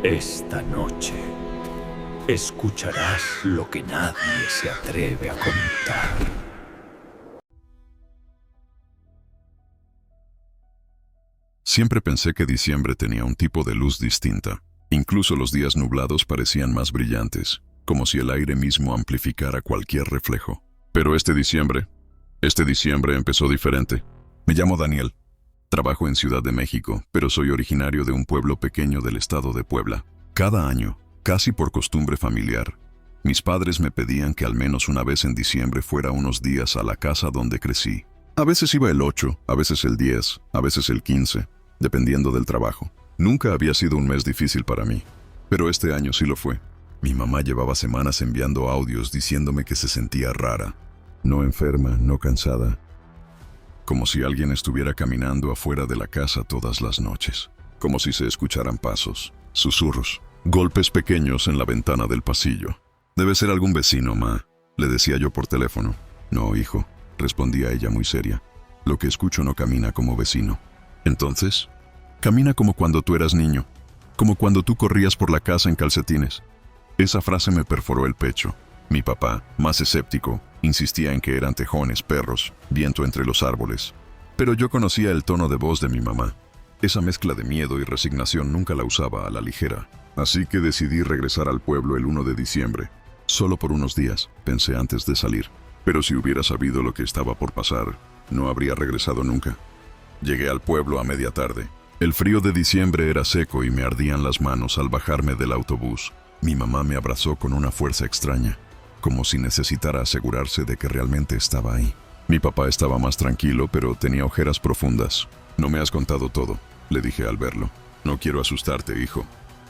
Esta noche escucharás lo que nadie se atreve a contar. Siempre pensé que diciembre tenía un tipo de luz distinta. Incluso los días nublados parecían más brillantes, como si el aire mismo amplificara cualquier reflejo. Pero este diciembre empezó diferente. Me llamo Daniel. Trabajo en Ciudad de México, pero soy originario de un pueblo pequeño del estado de Puebla. Cada año, casi por costumbre familiar, mis padres me pedían que al menos una vez en diciembre fuera unos días a la casa donde crecí. A veces iba el 8, a veces el 10, a veces el 15, dependiendo del trabajo. Nunca había sido un mes difícil para mí, pero este año sí lo fue. Mi mamá llevaba semanas enviando audios diciéndome que se sentía rara, no enferma, no cansada, como si alguien estuviera caminando afuera de la casa todas las noches, como si se escucharan pasos, susurros, golpes pequeños en la ventana del pasillo. «Debe ser algún vecino, ma», le decía yo por teléfono. «No, hijo», respondía ella muy seria. «Lo que escucho no camina como vecino». «¿Entonces?» «Camina como cuando tú eras niño, como cuando tú corrías por la casa en calcetines». Esa frase me perforó el pecho. Mi papá, más escéptico, insistía en que eran tejones, perros, viento entre los árboles. Pero yo conocía el tono de voz de mi mamá. Esa mezcla de miedo y resignación nunca la usaba a la ligera. Así que decidí regresar al pueblo el 1 de diciembre. Solo por unos días, pensé antes de salir. Pero si hubiera sabido lo que estaba por pasar, no habría regresado nunca. Llegué al pueblo a media tarde. El frío de diciembre era seco y me ardían las manos al bajarme del autobús. Mi mamá me abrazó con una fuerza extraña, como si necesitara asegurarse de que realmente estaba ahí. Mi papá estaba más tranquilo, pero tenía ojeras profundas. «No me has contado todo», le dije al verlo. «No quiero asustarte, hijo»,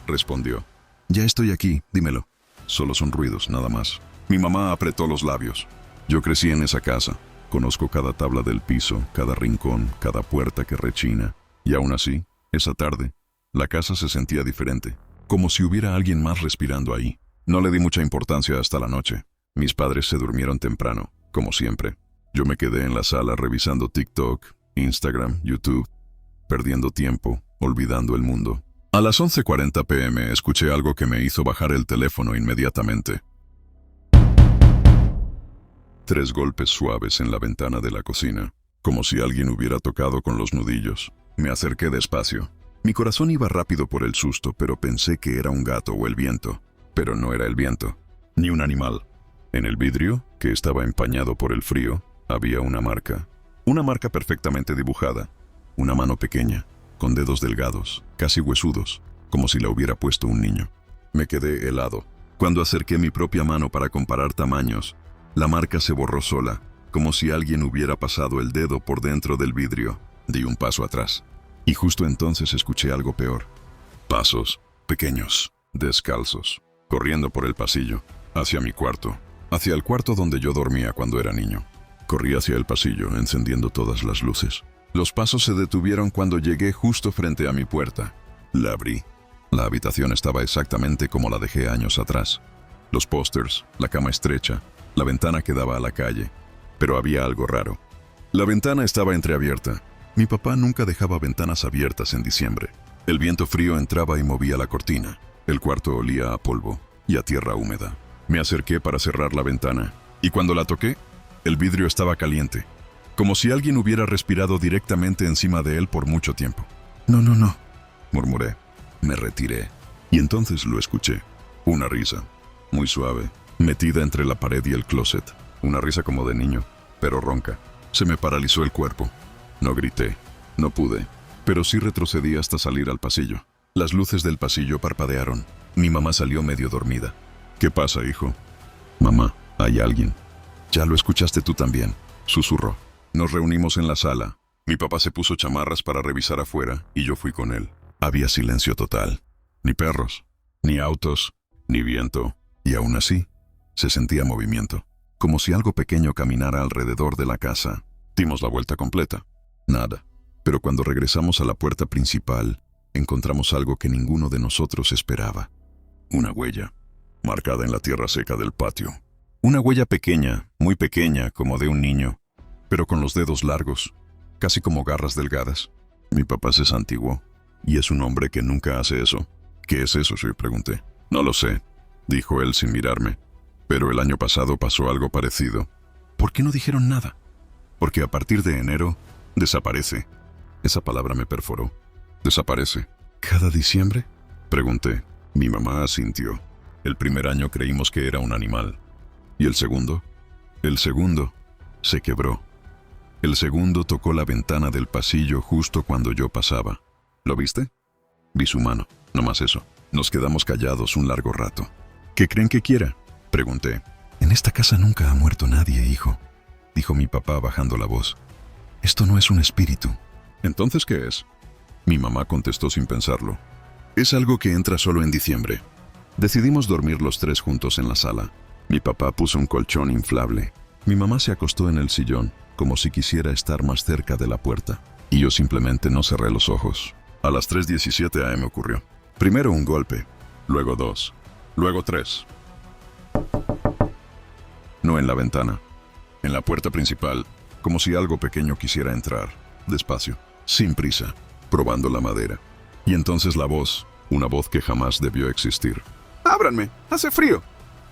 respondió. «Ya estoy aquí, dímelo». «Solo son ruidos, nada más». Mi mamá apretó los labios. «Yo crecí en esa casa. Conozco cada tabla del piso, cada rincón, cada puerta que rechina. Y aún así, esa tarde, la casa se sentía diferente, como si hubiera alguien más respirando ahí». No le di mucha importancia hasta la noche. Mis padres se durmieron temprano, como siempre. Yo me quedé en la sala revisando TikTok, Instagram, YouTube, perdiendo tiempo, olvidando el mundo. A las 11:40 p.m. escuché algo que me hizo bajar el teléfono inmediatamente. 3 golpes suaves en la ventana de la cocina, como si alguien hubiera tocado con los nudillos. Me acerqué despacio. Mi corazón iba rápido por el susto, pero pensé que era un gato o el viento. Pero no era el viento, ni un animal. En el vidrio, que estaba empañado por el frío, había una marca perfectamente dibujada, una mano pequeña, con dedos delgados, casi huesudos, como si la hubiera puesto un niño. Me quedé helado. Cuando acerqué mi propia mano para comparar tamaños, la marca se borró sola, como si alguien hubiera pasado el dedo por dentro del vidrio. Di un paso atrás, y justo entonces escuché algo peor. Pasos, pequeños, descalzos, corriendo por el pasillo, hacia mi cuarto, hacia el cuarto donde yo dormía cuando era niño. Corrí hacia el pasillo, encendiendo todas las luces. Los pasos se detuvieron cuando llegué justo frente a mi puerta. La abrí. La habitación estaba exactamente como la dejé años atrás. Los pósters, la cama estrecha, la ventana que daba a la calle. Pero había algo raro. La ventana estaba entreabierta. Mi papá nunca dejaba ventanas abiertas en diciembre. El viento frío entraba y movía la cortina. El cuarto olía a polvo y a tierra húmeda. Me acerqué para cerrar la ventana, y cuando la toqué, el vidrio estaba caliente, como si alguien hubiera respirado directamente encima de él por mucho tiempo. «No, no, no», murmuré. Me retiré, y entonces lo escuché. Una risa, muy suave, metida entre la pared y el closet. Una risa como de niño, pero ronca. Se me paralizó el cuerpo. No grité, no pude, pero sí retrocedí hasta salir al pasillo. Las luces del pasillo parpadearon. Mi mamá salió medio dormida. «¿Qué pasa, hijo?» «Mamá, hay alguien». «Ya lo escuchaste tú también», susurró. Nos reunimos en la sala. Mi papá se puso chamarras para revisar afuera y yo fui con él. Había silencio total. Ni perros, ni autos, ni viento. Y aún así, se sentía movimiento, como si algo pequeño caminara alrededor de la casa. Dimos la vuelta completa. Nada. Pero cuando regresamos a la puerta principal, encontramos algo que ninguno de nosotros esperaba. Una huella, marcada en la tierra seca del patio. Una huella pequeña, muy pequeña, como de un niño, pero con los dedos largos, casi como garras delgadas. Mi papá se santiguó, y es un hombre que nunca hace eso. ¿Qué es eso?, yo pregunté. No lo sé, dijo él sin mirarme. Pero el año pasado pasó algo parecido. ¿Por qué no dijeron nada? Porque a partir de enero, desaparece. Esa palabra me perforó. ¿Desaparece? ¿Cada diciembre?, pregunté. Mi mamá asintió. El primer año creímos que era un animal. ¿Y el segundo? El segundo se quebró. El segundo tocó la ventana del pasillo justo cuando yo pasaba. ¿Lo viste? Vi su mano, no más eso. Nos quedamos callados un largo rato. ¿Qué creen que quiera?, pregunté. En esta casa nunca ha muerto nadie, hijo, dijo mi papá bajando la voz. Esto no es un espíritu. ¿Entonces qué es? Mi mamá contestó sin pensarlo. Es algo que entra solo en diciembre. Decidimos dormir los tres juntos en la sala. Mi papá puso un colchón inflable. Mi mamá se acostó en el sillón, como si quisiera estar más cerca de la puerta. Y yo simplemente no cerré los ojos. A las 3:17 am ocurrió. Primero un golpe, luego dos, luego tres. No en la ventana, en la puerta principal, como si algo pequeño quisiera entrar, despacio, sin prisa, probando la madera. Y entonces la voz, una voz que jamás debió existir. ¡Ábranme! ¡Hace frío!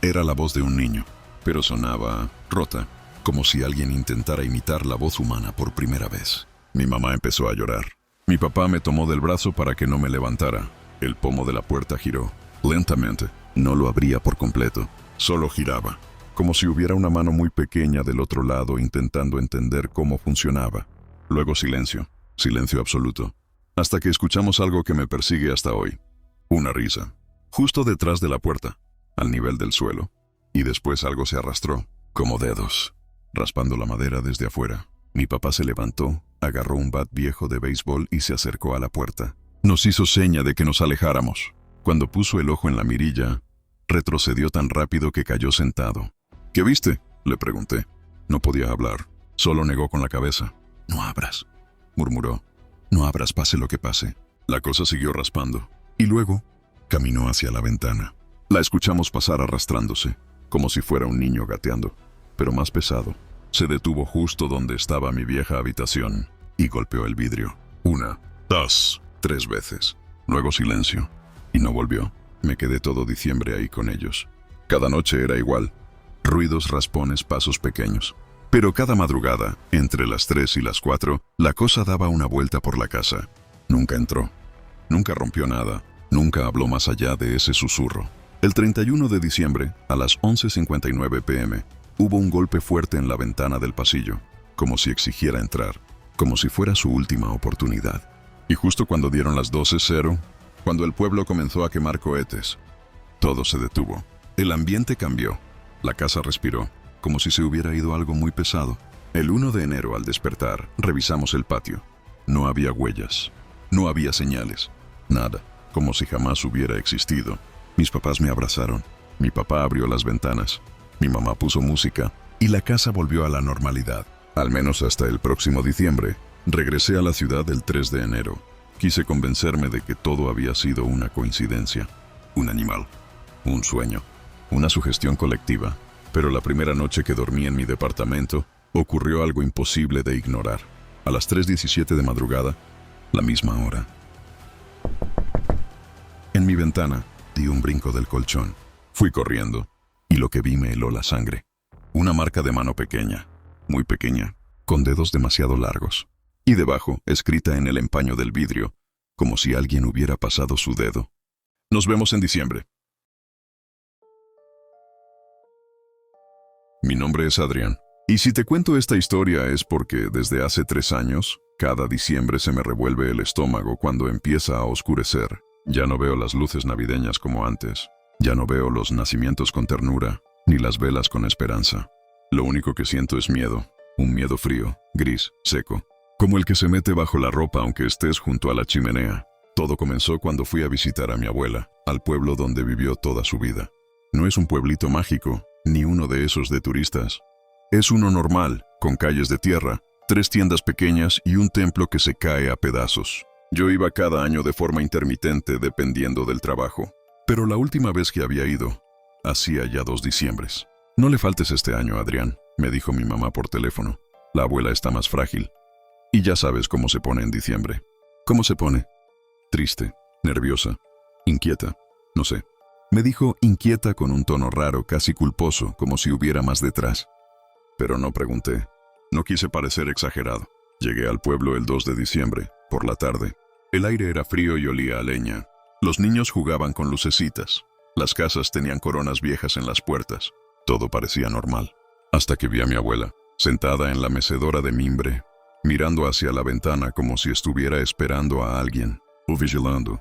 Era la voz de un niño, pero sonaba rota, como si alguien intentara imitar la voz humana por primera vez. Mi mamá empezó a llorar. Mi papá me tomó del brazo para que no me levantara. El pomo de la puerta giró, lentamente. No lo abría por completo, solo giraba, como si hubiera una mano muy pequeña del otro lado intentando entender cómo funcionaba. Luego silencio, silencio absoluto, hasta que escuchamos algo que me persigue hasta hoy. Una risa, justo detrás de la puerta, al nivel del suelo. Y después algo se arrastró, como dedos, raspando la madera desde afuera. Mi papá se levantó, agarró un bat viejo de béisbol y se acercó a la puerta. Nos hizo seña de que nos alejáramos. Cuando puso el ojo en la mirilla, retrocedió tan rápido que cayó sentado. ¿Qué viste?, le pregunté. No podía hablar, solo negó con la cabeza. No abras, murmuró. No abras, pase lo que pase. La cosa siguió raspando, y luego caminó hacia la ventana. La escuchamos pasar arrastrándose, como si fuera un niño gateando, pero más pesado. Se detuvo justo donde estaba mi vieja habitación y golpeó el vidrio. 1, 2, 3 veces. Luego silencio. Y no volvió. Me quedé todo diciembre ahí con ellos. Cada noche era igual. Ruidos, raspones, pasos pequeños. Pero cada madrugada, entre las 3 y las 4, la cosa daba una vuelta por la casa. Nunca entró. Nunca rompió nada. Nunca habló más allá de ese susurro. El 31 de diciembre, a las 11:59 p.m., hubo un golpe fuerte en la ventana del pasillo, como si exigiera entrar, como si fuera su última oportunidad. Y justo cuando dieron las 12:00, cuando el pueblo comenzó a quemar cohetes, todo se detuvo. El ambiente cambió. La casa respiró, como si se hubiera ido algo muy pesado. El 1 de enero, al despertar, revisamos el patio. No había huellas, no había señales, nada, como si jamás hubiera existido. Mis papás me abrazaron. Mi papá abrió las ventanas. Mi mamá puso música y la casa volvió a la normalidad. Al menos hasta el próximo diciembre. Regresé a la ciudad el 3 de enero. Quise convencerme de que todo había sido una coincidencia. Un animal. Un sueño. Una sugestión colectiva. Pero la primera noche que dormí en mi departamento, ocurrió algo imposible de ignorar. A las 3:17 de madrugada, la misma hora. En mi ventana, di un brinco del colchón. Fui corriendo. Y lo que vi me heló la sangre. Una marca de mano pequeña, muy pequeña, con dedos demasiado largos. Y debajo, escrita en el empaño del vidrio, como si alguien hubiera pasado su dedo. Nos vemos en diciembre. Mi nombre es Adrián. Y si te cuento esta historia es porque desde hace 3 años, cada diciembre se me revuelve el estómago cuando empieza a oscurecer. Ya no veo las luces navideñas como antes. Ya no veo los nacimientos con ternura, ni las velas con esperanza. Lo único que siento es miedo, un miedo frío, gris, seco, como el que se mete bajo la ropa aunque estés junto a la chimenea. Todo comenzó cuando fui a visitar a mi abuela, al pueblo donde vivió toda su vida. No es un pueblito mágico, ni uno de esos de turistas. Es uno normal, con calles de tierra, 3 tiendas pequeñas y un templo que se cae a pedazos. Yo iba cada año de forma intermitente dependiendo del trabajo. Pero la última vez que había ido, hacía ya 2 diciembres. No le faltes este año, Adrián, me dijo mi mamá por teléfono. La abuela está más frágil. Y ya sabes cómo se pone en diciembre. ¿Cómo se pone? Triste, nerviosa. Inquieta. No sé. Me dijo inquieta con un tono raro, casi culposo, como si hubiera más detrás. Pero no pregunté. No quise parecer exagerado. Llegué al pueblo el 2 de diciembre, por la tarde. El aire era frío y olía a leña. Los niños jugaban con lucecitas. Las casas tenían coronas viejas en las puertas. Todo parecía normal. Hasta que vi a mi abuela, sentada en la mecedora de mimbre, mirando hacia la ventana como si estuviera esperando a alguien, o vigilando.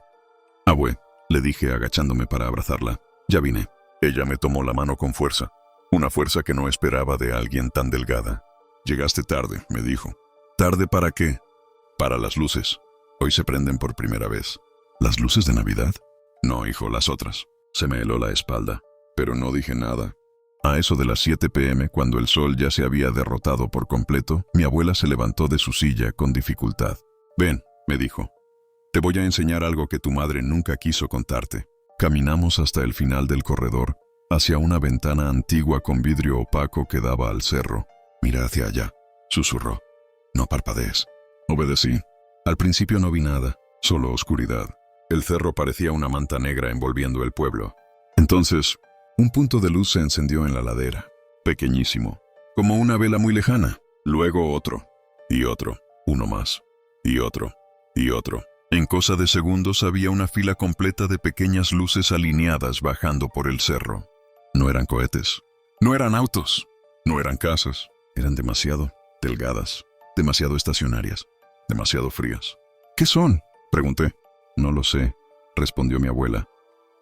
«Abue», le dije agachándome para abrazarla. «Ya vine». Ella me tomó la mano con fuerza. Una fuerza que no esperaba de alguien tan delgada. «Llegaste tarde», me dijo. «¿Tarde para qué?» «Para las luces. Hoy se prenden por primera vez». «¿Las luces de Navidad?» «No, hijo, las otras». Se me heló la espalda, pero no dije nada. A eso de las 7 p.m., cuando el sol ya se había derrotado por completo, mi abuela se levantó de su silla con dificultad. «Ven», me dijo. «Te voy a enseñar algo que tu madre nunca quiso contarte». Caminamos hasta el final del corredor, hacia una ventana antigua con vidrio opaco que daba al cerro. «Mira hacia allá», susurró. «No parpadees». Obedecí. Al principio no vi nada, solo oscuridad. El cerro parecía una manta negra envolviendo el pueblo. Entonces, un punto de luz se encendió en la ladera, pequeñísimo, como una vela muy lejana. Luego otro, y otro, uno más, y otro, y otro. En cosa de segundos había una fila completa de pequeñas luces alineadas bajando por el cerro. No eran cohetes, no eran autos, no eran casas. Eran demasiado delgadas, demasiado estacionarias, demasiado frías. «¿Qué son?», pregunté. «No lo sé», respondió mi abuela,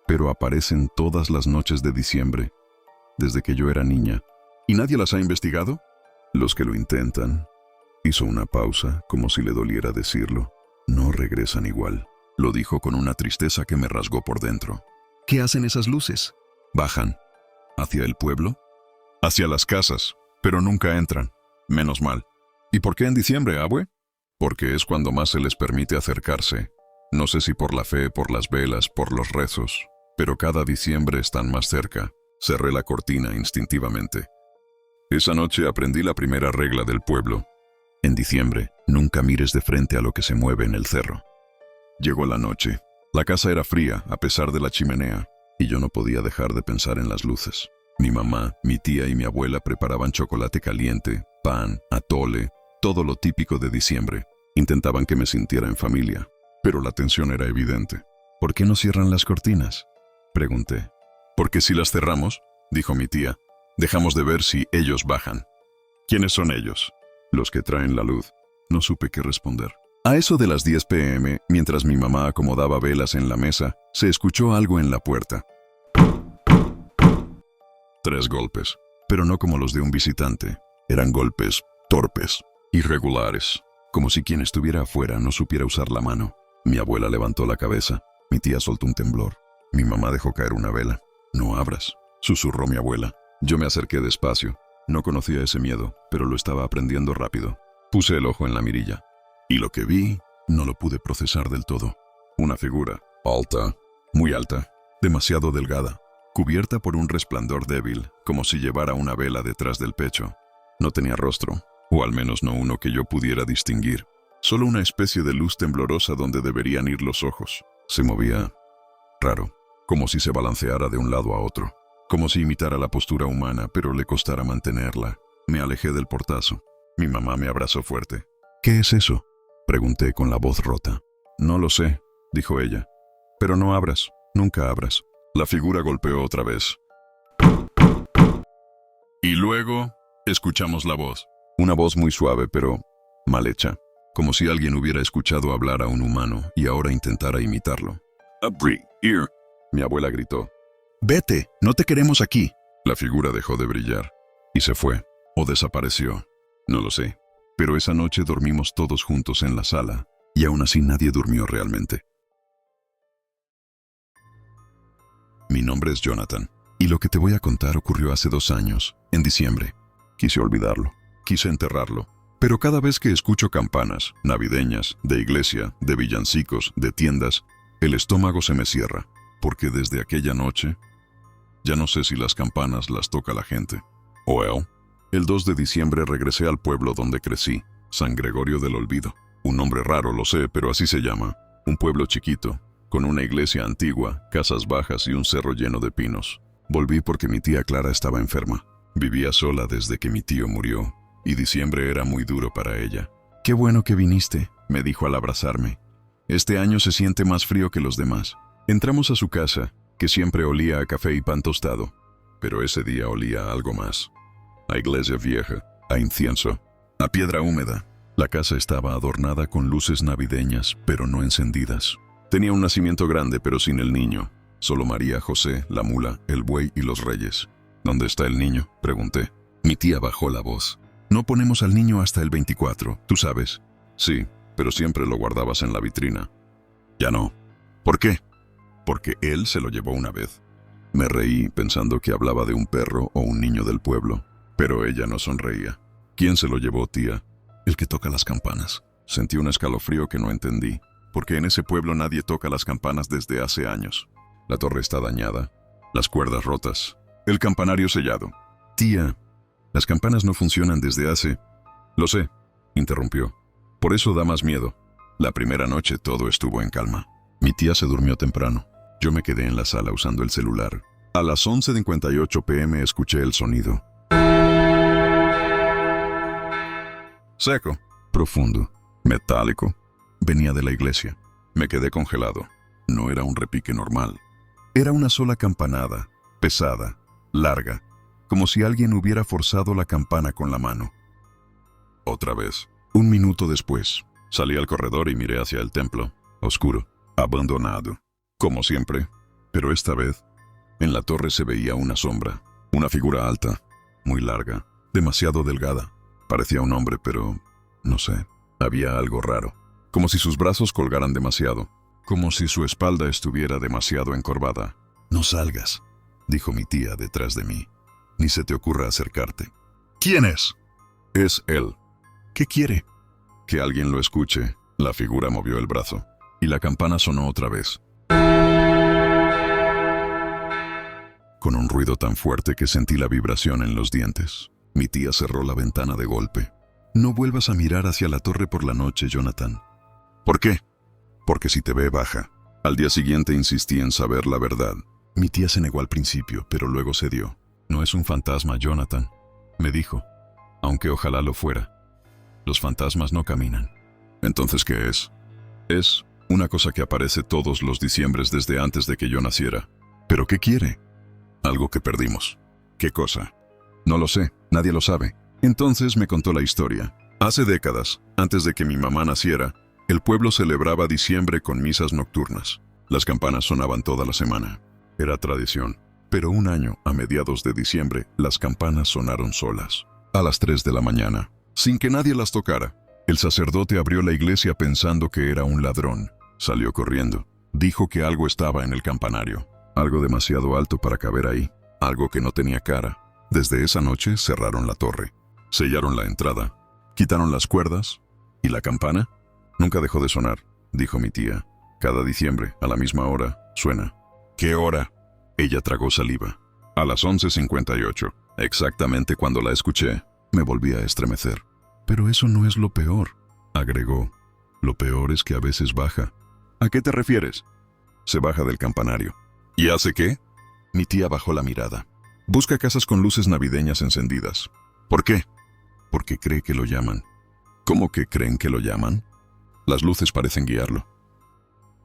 «pero aparecen todas las noches de diciembre, desde que yo era niña». «¿Y nadie las ha investigado?» «Los que lo intentan». Hizo una pausa, como si le doliera decirlo. «No regresan igual», lo dijo con una tristeza que me rasgó por dentro. «¿Qué hacen esas luces?» «Bajan». «¿Hacia el pueblo?» «Hacia las casas, pero nunca entran. Menos mal». «¿Y por qué en diciembre, abue?» «Porque es cuando más se les permite acercarse. No sé si por la fe, por las velas, por los rezos, pero cada diciembre están más cerca». Cerré la cortina instintivamente. Esa noche aprendí la primera regla del pueblo. En diciembre, nunca mires de frente a lo que se mueve en el cerro. Llegó la noche. La casa era fría, a pesar de la chimenea, y yo no podía dejar de pensar en las luces. Mi mamá, mi tía y mi abuela preparaban chocolate caliente, pan, atole, todo lo típico de diciembre. Intentaban que me sintiera en familia, pero la tensión era evidente. «¿Por qué no cierran las cortinas?», pregunté. «Porque si las cerramos», dijo mi tía, «dejamos de ver si ellos bajan». «¿Quiénes son ellos?» «Los que traen la luz». No supe qué responder. A eso de las 10 p.m., mientras mi mamá acomodaba velas en la mesa, se escuchó algo en la puerta. 3 golpes, pero no como los de un visitante. Eran golpes torpes, irregulares, como si quien estuviera afuera no supiera usar la mano. Mi abuela levantó la cabeza, mi tía soltó un temblor. Mi mamá dejó caer una vela. «No abras», susurró mi abuela. Yo me acerqué despacio. No conocía ese miedo, pero lo estaba aprendiendo rápido. Puse el ojo en la mirilla, y lo que vi no lo pude procesar del todo. Una figura, alta, muy alta, demasiado delgada, cubierta por un resplandor débil, como si llevara una vela detrás del pecho. No tenía rostro, o al menos no uno que yo pudiera distinguir. Solo una especie de luz temblorosa donde deberían ir los ojos. Se movía raro, como si se balanceara de un lado a otro, como si imitara la postura humana, pero le costara mantenerla. Me alejé del portazo. Mi mamá me abrazó fuerte. «¿Qué es eso?», pregunté con la voz rota. «No lo sé», dijo ella. «Pero no abras, nunca abras». La figura golpeó otra vez. Y luego escuchamos la voz. Una voz muy suave, pero mal hecha, como si alguien hubiera escuchado hablar a un humano y ahora intentara imitarlo. «Abrí, here», mi abuela gritó. «Vete, no te queremos aquí». La figura dejó de brillar y se fue, o desapareció. No lo sé, pero esa noche dormimos todos juntos en la sala, y aún así nadie durmió realmente. Mi nombre es Jonathan, y lo que te voy a contar ocurrió hace 2 años, en diciembre. Quise olvidarlo, quise enterrarlo, pero cada vez que escucho campanas, navideñas, de iglesia, de villancicos, de tiendas, el estómago se me cierra, porque desde aquella noche, ya no sé si las campanas las toca la gente. Well, el 2 de diciembre regresé al pueblo donde crecí, San Gregorio del Olvido. Un nombre raro, lo sé, pero así se llama. Un pueblo chiquito, con una iglesia antigua, casas bajas y un cerro lleno de pinos. Volví porque mi tía Clara estaba enferma. Vivía sola desde que mi tío murió, y diciembre era muy duro para ella. «Qué bueno que viniste», me dijo al abrazarme. «Este año se siente más frío que los demás». Entramos a su casa, que siempre olía a café y pan tostado, pero ese día olía a algo más. A iglesia vieja, a incienso, a piedra húmeda. La casa estaba adornada con luces navideñas, pero no encendidas. Tenía un nacimiento grande, pero sin el niño. Solo María, José, la mula, el buey y los reyes. «¿Dónde está el niño?», pregunté. Mi tía bajó la voz. «No ponemos al niño hasta el 24, ¿tú sabes?» «Sí, pero siempre lo guardabas en la vitrina». «Ya no». «¿Por qué?» «Porque él se lo llevó una vez». Me reí pensando que hablaba de un perro o un niño del pueblo, pero ella no sonreía. «¿Quién se lo llevó, tía?» «El que toca las campanas». Sentí un escalofrío que no entendí, porque en ese pueblo nadie toca las campanas desde hace años. La torre está dañada, las cuerdas rotas, el campanario sellado. «Tía, las campanas no funcionan desde hace...». «Lo sé», interrumpió. «Por eso da más miedo». La primera noche todo estuvo en calma. Mi tía se durmió temprano. Yo me quedé en la sala usando el celular. A las 11:58 p.m. escuché el sonido. Seco, profundo, metálico. Venía de la iglesia. Me quedé congelado. No era un repique normal. Era una sola campanada, pesada, larga, como si alguien hubiera forzado la campana con la mano. Otra vez. Un minuto después, salí al corredor y miré hacia el templo, oscuro, abandonado, como siempre, pero esta vez, en la torre se veía una sombra, una figura alta, muy larga, demasiado delgada. Parecía un hombre, pero, no sé, había algo raro, como si sus brazos colgaran demasiado, como si su espalda estuviera demasiado encorvada. «No salgas», dijo mi tía detrás de mí. «Ni se te ocurra acercarte». «¿Quién es?» «Es él». «¿Qué quiere?» «Que alguien lo escuche». La figura movió el brazo, y la campana sonó otra vez. Con un ruido tan fuerte que sentí la vibración en los dientes. Mi tía cerró la ventana de golpe. «No vuelvas a mirar hacia la torre por la noche, Jonathan». «¿Por qué?» «Porque si te ve, baja». Al día siguiente insistí en saber la verdad. Mi tía se negó al principio, pero luego cedió. «No es un fantasma, Jonathan», me dijo, aunque ojalá lo fuera. «Los fantasmas no caminan». «¿Entonces qué es?» «Es una cosa que aparece todos los diciembres desde antes de que yo naciera». «¿Pero qué quiere?» «Algo que perdimos». «¿Qué cosa?» «No lo sé, nadie lo sabe». Entonces me contó la historia. Hace décadas, antes de que mi mamá naciera, el pueblo celebraba diciembre con misas nocturnas. Las campanas sonaban toda la semana. Era tradición. Pero un año, a mediados de diciembre, las campanas sonaron solas. A las 3 de la mañana, sin que nadie las tocara. El sacerdote abrió la iglesia pensando que era un ladrón. Salió corriendo. Dijo que algo estaba en el campanario. Algo demasiado alto para caber ahí. Algo que no tenía cara. Desde esa noche cerraron la torre. Sellaron la entrada. Quitaron las cuerdas. ¿Y la campana? Nunca dejó de sonar, dijo mi tía. Cada diciembre, a la misma hora, suena. ¿Qué hora? Ella tragó saliva. A las 11:58. Exactamente cuando la escuché, me volví a estremecer. Pero eso no es lo peor, agregó. Lo peor es que a veces baja. ¿A qué te refieres? Se baja del campanario. ¿Y hace qué? Mi tía bajó la mirada. Busca casas con luces navideñas encendidas. ¿Por qué? Porque cree que lo llaman. ¿Cómo que creen que lo llaman? Las luces parecen guiarlo.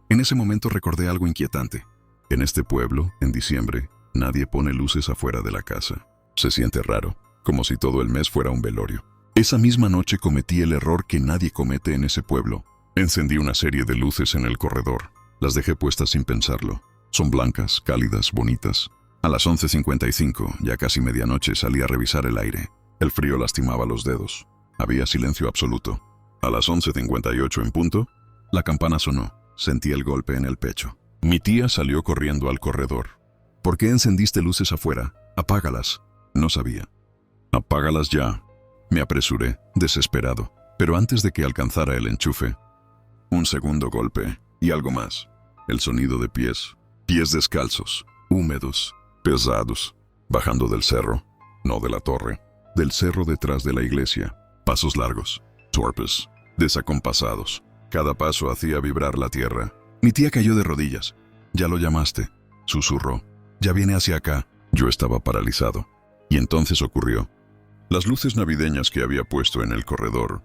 En ese momento recordé algo inquietante. En este pueblo, en diciembre, nadie pone luces afuera de la casa. Se siente raro, como si todo el mes fuera un velorio. Esa misma noche cometí el error que nadie comete en ese pueblo. Encendí una serie de luces en el corredor. Las dejé puestas sin pensarlo. Son blancas, cálidas, bonitas. A las 11:55, ya casi medianoche, salí a revisar el aire. El frío lastimaba los dedos. Había silencio absoluto. A las 11:58 en punto, la campana sonó. Sentí el golpe en el pecho. Mi tía salió corriendo al corredor. ¿Por qué encendiste luces afuera? Apágalas. No sabía. Apágalas ya. Me apresuré, desesperado. Pero antes de que alcanzara el enchufe, un segundo golpe y algo más. El sonido de pies. Pies descalzos, húmedos, pesados, bajando del cerro, no de la torre, del cerro detrás de la iglesia. Pasos largos, torpes, desacompasados. Cada paso hacía vibrar la tierra. Mi tía cayó de rodillas. «Ya lo llamaste», susurró. «Ya viene hacia acá». Yo estaba paralizado. Y entonces ocurrió. Las luces navideñas que había puesto en el corredor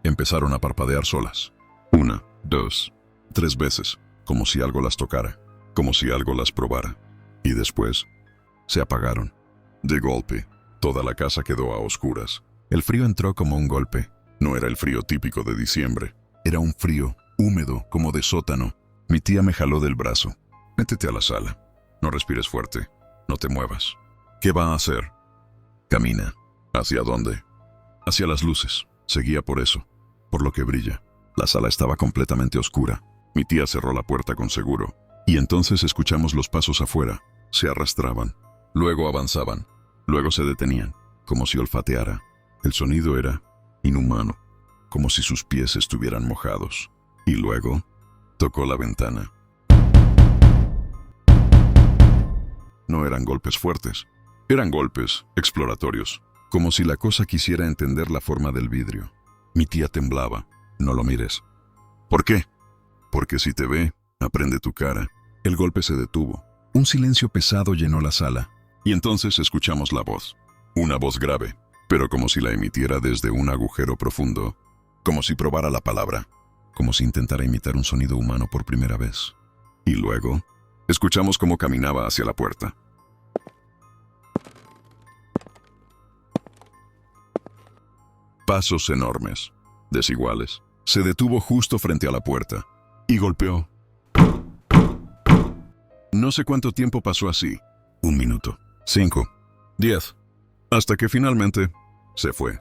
empezaron a parpadear solas. 1, 2, 3 veces, como si algo las tocara, como si algo las probara. Y después se apagaron. De golpe, toda la casa quedó a oscuras. El frío entró como un golpe. No era el frío típico de diciembre. Era un frío húmedo, como de sótano. Mi tía me jaló del brazo. «Métete a la sala. No respires fuerte. No te muevas». «¿Qué va a hacer?» «Camina». «¿Hacia dónde?» «Hacia las luces». Seguía por eso, por lo que brilla. La sala estaba completamente oscura. Mi tía cerró la puerta con seguro. Y entonces escuchamos los pasos afuera. Se arrastraban. Luego avanzaban. Luego se detenían, como si olfateara. El sonido era inhumano, como si sus pies estuvieran mojados. Y luego tocó la ventana. No eran golpes fuertes. Eran golpes exploratorios, como si la cosa quisiera entender la forma del vidrio. Mi tía temblaba. «No lo mires». «¿Por qué?» «Porque si te ve, aprende tu cara». El golpe se detuvo. Un silencio pesado llenó la sala. Y entonces escuchamos la voz. Una voz grave, pero como si la emitiera desde un agujero profundo. Como si probara la palabra. Como si intentara imitar un sonido humano por primera vez. Y luego, escuchamos cómo caminaba hacia la puerta. Pasos enormes, desiguales. Se detuvo justo frente a la puerta y golpeó. No sé cuánto tiempo pasó así. 1 minuto, 5, 10, hasta que finalmente se fue.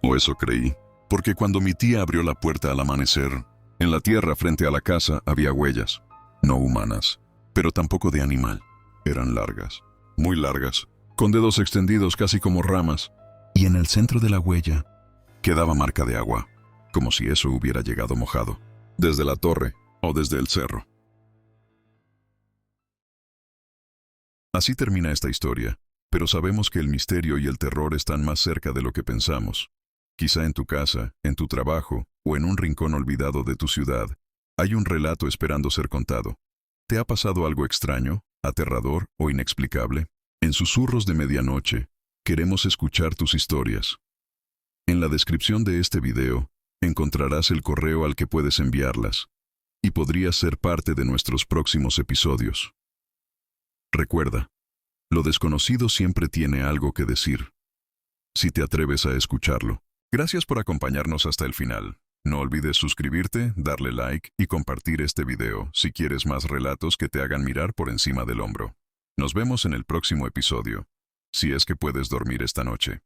O eso creí, porque cuando mi tía abrió la puerta al amanecer, en la tierra frente a la casa había huellas, no humanas, pero tampoco de animal. Eran largas, muy largas, con dedos extendidos casi como ramas, y en el centro de la huella quedaba marca de agua, como si eso hubiera llegado mojado, desde la torre o desde el cerro. Así termina esta historia, pero sabemos que el misterio y el terror están más cerca de lo que pensamos. Quizá en tu casa, en tu trabajo o en un rincón olvidado de tu ciudad, hay un relato esperando ser contado. ¿Te ha pasado algo extraño, aterrador o inexplicable? En Susurros de Medianoche, queremos escuchar tus historias. En la descripción de este video, encontrarás el correo al que puedes enviarlas, y podrías ser parte de nuestros próximos episodios. Recuerda, lo desconocido siempre tiene algo que decir, si te atreves a escucharlo. Gracias por acompañarnos hasta el final. No olvides suscribirte, darle like y compartir este video si quieres más relatos que te hagan mirar por encima del hombro. Nos vemos en el próximo episodio, si es que puedes dormir esta noche.